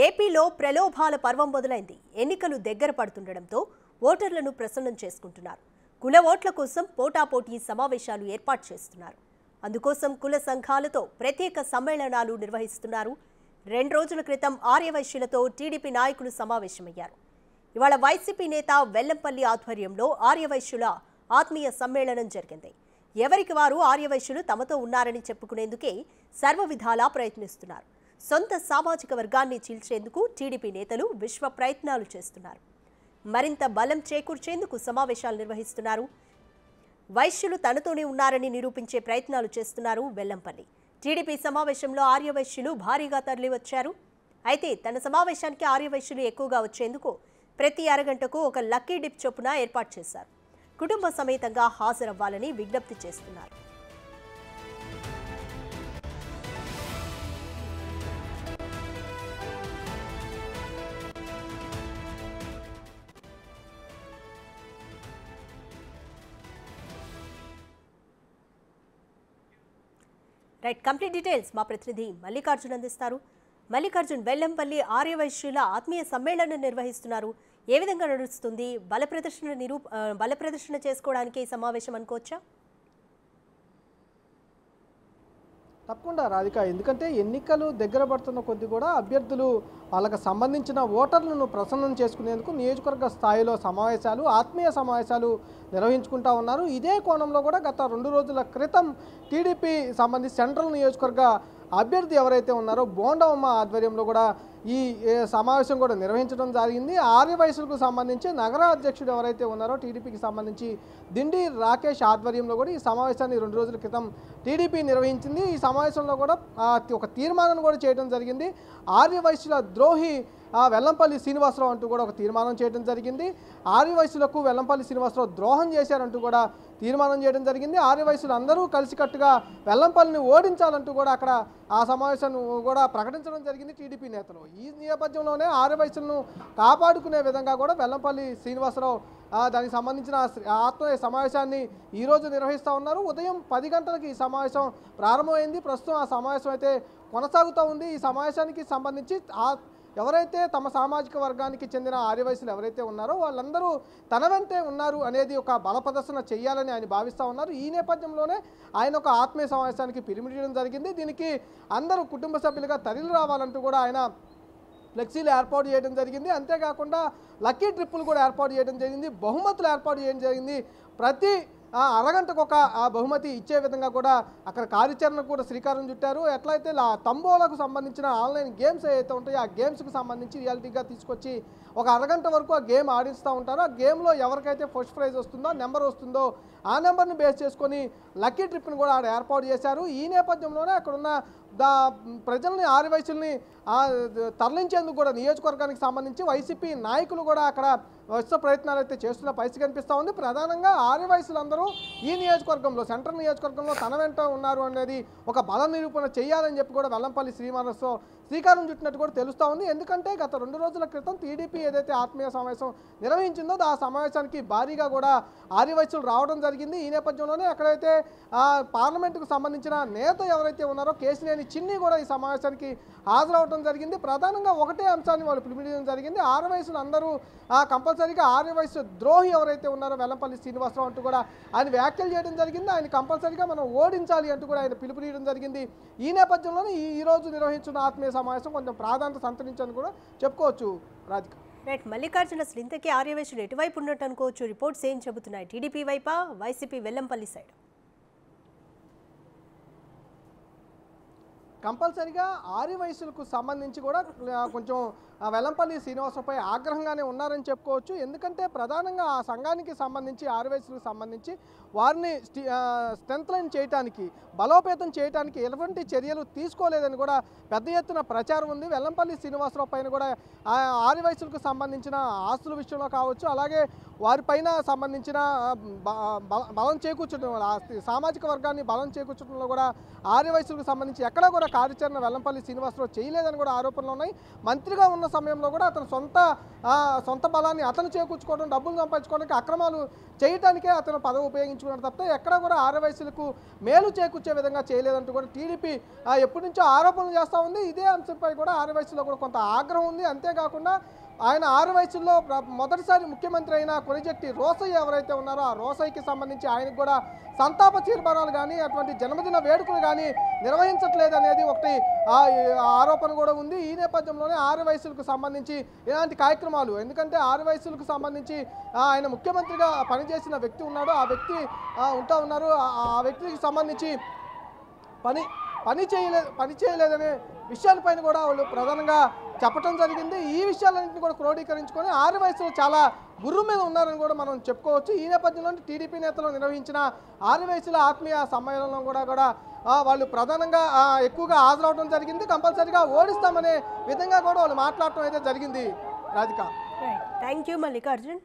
ఏపీలో ప్రలోభాల పర్వం మొదలైంది. ఎన్నికలు దగ్గర పడుతుండటంతో ఓటర్లను ప్రసన్నం చేసుకుంటున్నారు. కుల ఓట్ల కోసం పోటాపోటీ సమావేశాలు ఏర్పాటు చేస్తున్నారు. అందుకోసం కుల సంఘాలతో ప్రత్యేక సమ్మేళనాలు నిర్వహిస్తున్నారు. 2 రోజుల క్రితం ఆర్యవైశ్యులతో టీడీపీ నాయకులు సమావేశమయ్యారు. ఇవాళ వైసీపీ నేత వెల్లంపల్లి ఆధ్వర్యంలో ఆర్యవైశ్యుల ఆత్మీయ సమ్మేళనం జరిగింది. ఎవరికి వారు ఆర్యవైశ్యులు తమతో ఉన్నారని చెప్పుకునేందుకే సర్వవిధాలా ప్రయత్నిస్తున్నారు. సొంత సామాజిక వర్గాన్ని చీల్చేందుకు టీడీపీ నేతలు విశ్వ ప్రయత్నాలు చేస్తున్నారు. మరింత బలం చేకూర్చేందుకు సమావేశాలు నిర్వహిస్తున్నారు. వైశ్యులు తనతోనే ఉన్నారని నిరూపించే ప్రయత్నాలు చేస్తున్నారు వెల్లంపల్లి. టీడీపీ సమావేశంలో ఆర్యవైశ్యులు భారీగా తరలివచ్చారు. అయితే తన సమావేశానికి ఆర్యవైశ్యులు ఎక్కువగా వచ్చేందుకు ప్రతి అరగంటకు ఒక లక్కీ డిప్ చొప్పున ఏర్పాటు చేశారు. కుటుంబ సమేతంగా హాజరవ్వాలని విజ్ఞప్తి చేస్తున్నారు. రైట్, కంప్లీట్ డీటెయిల్స్ మా ప్రతినిధి మల్లికార్జున్ అందిస్తారు. మల్లికార్జున్, వెల్లంపల్లి ఆర్యవైశ్యుల ఆత్మీయ సమ్మేళనం నిర్వహిస్తున్నారు. ఏ విధంగా నడుస్తుంది? బల ప్రదర్శన చేసుకోవడానికి ఈ సమావేశం అనుకోవచ్చా? తప్పకుండా రాధిక, ఎందుకంటే ఎన్నికలు దగ్గర పడుతున్న కొద్దీ కూడా అభ్యర్థులు వాళ్ళకి సంబంధించిన ఓటర్లను ప్రసన్నం చేసుకునేందుకు నియోజకవర్గ స్థాయిలో సమావేశాలు, ఆత్మీయ సమావేశాలు నిర్వహించుకుంటూ ఉన్నారు. ఇదే కోణంలో కూడా గత 2 రోజుల క్రితం టీడీపీ సంబంధించి సెంట్రల్ నియోజకవర్గ అభ్యర్థి ఎవరైతే ఉన్నారో బోండమ్మ ఆధ్వర్యంలో కూడా ఈ సమావేశం కూడా నిర్వహించడం జరిగింది. ఆర్యవైశ్యులకు సంబంధించి నగర అధ్యక్షుడు ఎవరైతే ఉన్నారో టీడీపీకి సంబంధించి దిండి రాకేష్ ఆధ్వర్యంలో కూడా ఈ సమావేశాన్ని 2 రోజుల క్రితం టీడీపీ నిర్వహించింది. ఈ సమావేశంలో కూడా ఒక తీర్మానం కూడా చేయడం జరిగింది. ఆర్యవైశ్యుల ద్రోహి వెల్లంపల్లి శ్రీనివాసరావు అంటూ కూడా ఒక తీర్మానం చేయడం జరిగింది. ఆర్యవైశ్యులకు వెల్లంపల్లి శ్రీనివాసరావు ద్రోహం చేశారంటూ కూడా తీర్మానం చేయడం జరిగింది. ఆర్యవైశ్యులు అందరూ కలిసికట్టుగా వెల్లంపల్లిని ఓడించాలంటూ కూడా అక్కడ ఆ సమావేశాన్ని కూడా ప్రకటించడం జరిగింది టీడీపీ నేతలు. ఈ నేపథ్యంలోనే ఆర్యవైశ్యులను కాపాడుకునే విధంగా కూడా వెల్లంపల్లి శ్రీనివాసరావు దానికి సంబంధించిన ఆత్మీయ సమావేశాన్ని ఈరోజు నిర్వహిస్తూ ఉన్నారు. ఉదయం 10 గంటలకు ఈ సమావేశం ప్రారంభమైంది. ప్రస్తుతం ఆ సమావేశం అయితే కొనసాగుతూ ఉంది. ఈ సమావేశానికి సంబంధించి ఎవరైతే తమ సామాజిక వర్గానికి చెందిన ఆర్యవైశ్యులు ఎవరైతే ఉన్నారో వాళ్ళందరూ తన వెంటే ఉన్నారు అనేది ఒక బల ప్రదర్శన చేయాలని ఆయన భావిస్తూ ఉన్నారు. ఈ నేపథ్యంలోనే ఆయన ఒక ఆత్మీయ సమావేశానికి పిలుపునివ్వడం జరిగింది. దీనికి అందరూ కుటుంబ సభ్యులుగా తరలి రావాలంటూ కూడా ఆయన ఫ్లెక్సీలు ఏర్పాటు చేయడం జరిగింది. అంతేకాకుండా లక్కీ ట్రిప్పులు కూడా ఏర్పాటు చేయడం జరిగింది. బహుమతులు ఏర్పాటు చేయడం జరిగింది. ప్రతి అరగంటకు ఒక బహుమతి ఇచ్చే విధంగా కూడా అక్కడ కార్యాచరణకు కూడా శ్రీకారం చుట్టారు. ఎట్లయితే తంబోలకు సంబంధించిన ఆన్లైన్ గేమ్స్ ఏవైతే ఉంటాయో ఆ గేమ్స్కి సంబంధించి రియాలిటీగా తీసుకొచ్చి ఒక అరగంట వరకు ఆ గేమ్ ఆడిస్తూ ఉంటారు. ఆ గేమ్లో ఎవరికైతే ఫస్ట్ ప్రైజ్ వస్తుందో, నెంబర్ వస్తుందో ఆ నెంబర్ని బేస్ చేసుకొని లక్కీ ట్రిప్ని కూడా ఆడ ఏర్పాటు చేశారు. ఈ నేపథ్యంలోనే అక్కడున్న ప్రజల్ని ఆర్యవైశ్యుల్ని తరలించేందుకు కూడా నియోజకవర్గానికి సంబంధించి వైసీపీ నాయకులు కూడా అక్కడ విశ్వ ప్రయత్నాలు అయితే చేస్తున్న పరిస్థితి కనిపిస్తూ ఉంది. ప్రధానంగా ఆర్యవైశ్యులందరూ ఈ నియోజకవర్గంలో, సెంట్రల్ నియోజకవర్గంలో తన వెంట ఉన్నారు అనేది ఒక బల నిరూపణ చేయాలని చెప్పి కూడా వెల్లంపల్లి శ్రీనివాసరావు శ్రీకారం చుట్టినట్టు కూడా తెలుస్తూ ఉంది. ఎందుకంటే గత 2 రోజుల క్రితం టీడీపీ ఏదైతే ఆత్మీయ సమావేశం నిర్వహించిందో ఆ సమావేశానికి భారీగా కూడా ఆర్యవైశ్యులు రావడం జరిగింది. ఈ నేపథ్యంలోనే ఎక్కడైతే పార్లమెంటుకు సంబంధించిన నేత ఎవరైతే ఉన్నారో కేశినేని చిన్ని కూడా ఈ సమావేశానికి హాజరవడం జరిగింది. ప్రధానంగా ఒకటే అంశాన్ని వాళ్ళు పిలుపునివ్వడం జరిగింది. ఆర్యవైశ్యులు అందరూ కంపల్సరీగా ఆర్యవైశ్య ద్రోహి ఎవరైతే ఉన్నారో వెల్లంపల్లి శ్రీనివాసరావు అంటూ కూడా ఆయన వ్యాఖ్యలు చేయడం జరిగింది. ఆయన కంపల్సరీగా మనం ఓడించాలి అంటూ కూడా ఆయన పిలుపునివ్వడం జరిగింది. ఈ నేపథ్యంలోనే ఈ రోజు నిర్వహించిన ఆత్మీయ సమావేశం కొంచెం ప్రాధాన్యత సంతరించని కూడా చెప్పుకోవచ్చు రాధిక. రైట్, మల్లికార్జున, అసలు ఇంతకీ ఆర్యవైశ్యులు ఎటువైపు ఉన్నట్టు అనుకోవచ్చు? రిపోర్ట్స్ ఏం చెబుతున్నాయి? టీడీపీ వైపా, వైసీపీ వెల్లంపల్లి సైడ్? కంపల్సరీగా ఆర్యవైశ్యులకు సంబంధించి కూడా కొంచెం వెల్లంపల్లి శ్రీనివాసరావుపై ఆగ్రహంగానే ఉన్నారని చెప్పుకోవచ్చు. ఎందుకంటే ప్రధానంగా ఆ సంఘానికి సంబంధించి, ఆర్యవైశ్యులకు సంబంధించి వారిని స్ట్రెంగ్త్ చేయడానికి, బలోపేతం చేయడానికి ఎటువంటి చర్యలు తీసుకోలేదని కూడా పెద్ద ఎత్తున ప్రచారం ఉంది. వెల్లంపల్లి శ్రీనివాసరావు పైన కూడా ఆర్యవైశ్యులకు సంబంధించిన ఆస్తుల విషయంలో కావచ్చు, అలాగే వారిపైన సంబంధించిన బలం చేకూర్చడం, సామాజిక వర్గాన్ని బలం చేకూర్చడంలో కూడా ఆర్యవైశ్యులకు సంబంధించి ఎక్కడా కూడా కార్యాచరణ వెల్లంపల్లి శ్రీనివాసరావు చేయలేదని కూడా ఆరోపణలు ఉన్నాయి. మంత్రిగా ఉన్న సమయంలో కూడా అతను సొంత బలాన్ని అతను చేకూర్చుకోవడం, డబ్బులు సంపాదించుకోవడానికి, అక్రమాలు చేయడానికే అతను పదవి ఉపయోగించుకున్నాడు తప్పితే ఎక్కడ కూడా ఆర్యవైశ్యులకు మేలు చేకూర్చే విధంగా చేయలేదంటూ కూడా టీడీపీ ఎప్పటి నుంచో ఆరోపణలు చేస్తూ ఉంది. ఇదే అంశంపై కూడా ఆర్యవైశ్యుల్లో కూడా కొంత ఆగ్రహం ఉంది. అంతేకాకుండా ఆయన ఆర్యవైశ్యుల్లో మొదటిసారి ముఖ్యమంత్రి అయిన కొణిజెట్టి రోసయ్య ఎవరైతే ఉన్నారో ఆ రోసయ్యకి సంబంధించి ఆయనకు కూడా సంతాప తీర్మానాలు కానీ అటువంటి జన్మదిన వేడుకలు కానీ నిర్వహించట్లేదు అనేది ఒకటి ఆరోపణ కూడా ఉంది. ఈ నేపథ్యంలోనే ఆర్యవైశ్యులకు సంబంధించి ఇలాంటి కార్యక్రమాలు, ఎందుకంటే ఆర్యవైశ్యులకు సంబంధించి ఆయన ముఖ్యమంత్రిగా పనిచేసిన వ్యక్తి ఉన్నాడు, ఆ వ్యక్తి ఉంటా ఉన్నారు, ఆ వ్యక్తికి సంబంధించి పని చేయలేదనే విషయాలపైన కూడా వాళ్ళు ప్రధానంగా చెప్పడం జరిగింది. ఈ విషయాలన్నింటినీ కూడా క్రోడీకరించుకొని ఆర్యవైశ్యులు చాలా గుర్రు మీద ఉన్నారని కూడా మనం చెప్పుకోవచ్చు. ఈ నేపథ్యంలో టీడీపీ నేతలు నిర్వహించిన ఆర్యవైశ్యుల ఆత్మీయ సమ్మేళనం కూడా వాళ్ళు ప్రధానంగా ఎక్కువగా హాజరవడం జరిగింది. కంపల్సరీగా ఓడిస్తామనే విధంగా కూడా వాళ్ళు మాట్లాడటం అయితే జరిగింది. Radhika, thank you Mallikarjun.